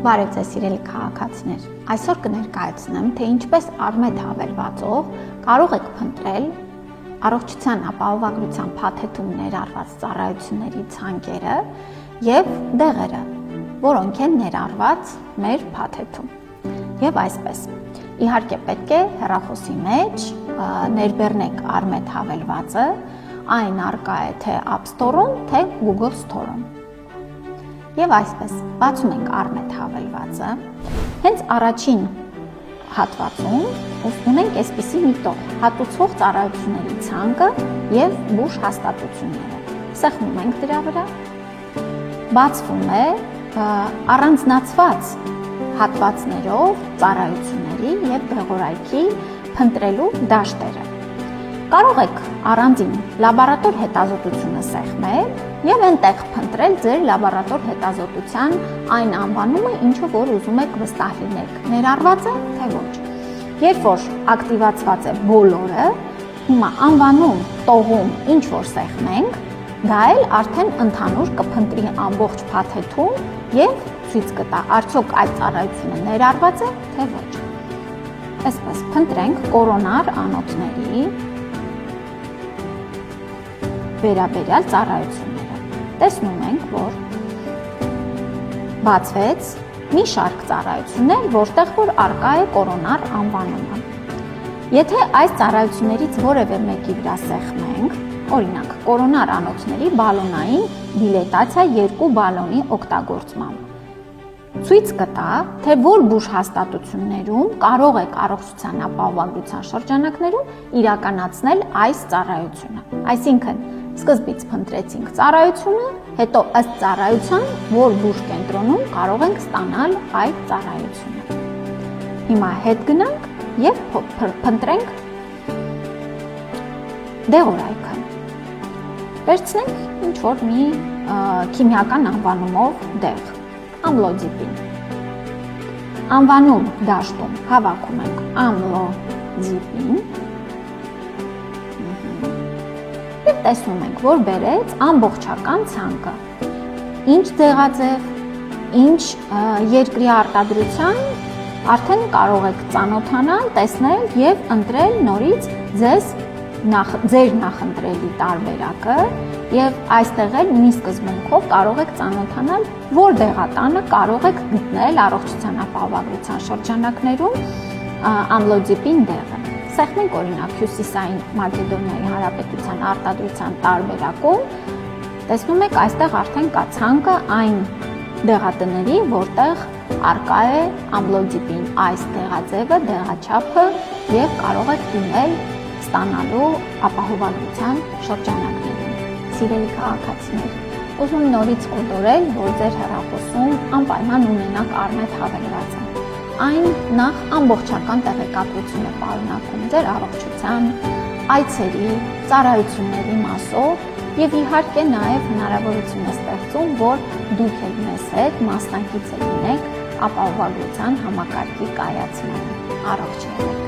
Բարև ձեզ սիրելի քաղաքացիներ, այսօր կներկայացնեմ, թե ինչպես արմետ հավելվածով կարող եք փնտրել առողջության ապահովագրության փաթեթում ներառված ծառայությունների ցանկերը եւ դեղերը, որոնք են ներառված մեր փաթեթում։ Եվ այսպես, իհարկե պետք է հեռախոսի մեջ ներբեռնեք արմետ հավելվածը, այն առկա է թե App Store-ում, թե Google Store-ում։ Եվ այսպես, բացում ենք արմետ հավելվածը, հենց առաջին հատվածում ունենք այսպիսի մի տող, հատուցող ծառայությունների ցանկը եւ բուժ հաստատությունները։ Սեղմում ենք դրա վրա, բացվում է առանձնացված հատվածներով ծառայությունների եւ դեղորայքի փնտրելու դաշտերը։ Կարող եք առանձին լաբորատոր հետազոտությունը սեղմել եւ այնտեղ փնտրել ձեր լաբորատոր հետազոտության այն անվանումը, ինչը որ ուզում եք վստահ լինեք, ներառված է թե ոչ։ Երբ որ ակտիվացված է բոլորը, հիմա անվանում տողում ինչ որ սեղմենք, դա էլ արդեն ընդհանուր կփնտրի ամբողջ փաթեթում եւ ցույց կտա, արդյոք այդ ծառայությունը ներառված է թե ոչ։ Այսպես փնտրենք կորոնար անոթների վերաբերյալ ծառայությունները։ Տեսնում ենք, որ բացվեց մի շարք ծառայություններ, որտեղ որ առկա է կորոնար անվանումը։ Եթե այս ծառայություններից որևէ մեկի վրա սեղմենք, օրինակ, կորոնար անոթների բալոնային դիլետացիա 2 բալոնի օգտագործմամբ, ցույց կտա, թե որ բուժ հաստատություններում կարող եք առողջության ապահովագրության շրջանակներում իրականացնել այս ծառայությունը։ Այսինքն, սկզբից փնտրեցինք ծառայությունը, հետո ըստ ծառայության, որ բուժ կենտրոնում կարող ենք ստանալ այդ ծառայությունը։ Հիմա հետ գնանք եւ փնտրենք դեղորայքը։ Վերցնենք ինչ որ մի քիմիական անվանումով դեղ, ամլոդիպին։ Անվանում դաշտում հավաքում ենք ամլոդիպին եւ տեսնում ենք, որ բերեց ամբողջական ցանկը։ Ինչ դեղաձև, ինչ երկրի արտադրության արդեն կարող եք ծանոթանալ, տեսնել եւ ընտրել նորից ձեր նախընտրելի տարբերակը եւ այստեղ էլ մի սկզբունքով կարող եք ծանոթանալ, որ դեղատանը կարող եք գտնել առողջության ապահովագրության շրջանակներում ամլոդիպին դեղը։ Սեղմենք օրինակ Հյուսիսային Մակեդոնիայի Հանրապետության արտադրության տարբերակում, տեսնում եք այստեղ արդեն կա ցանկը այն դեղատների, որտեղ առկա է ամլոդիպին այս դեղաձևը, դեղաչափը եւ կարող եք դիմել ստանալու ապահովագրության շրջանակներում։ Սիրելի քաղաքացիներ, ուզում նորից կոտորել, որ ձեր հեռախոսում անպայման ունենաք արմետ հավելվածը։ Այն նախ ամբողջական տեղեկատվություն է պարունակում ձեր առողջության, այցերի, ծառայությունների մասով եւ իհարկե նաեւ հնարավորություն է ստեղծում, որ դուք եք մեզ հետ մասնակից լինեք ապահովագրության համակարգի կայացմանը։ Առողջ եղեք։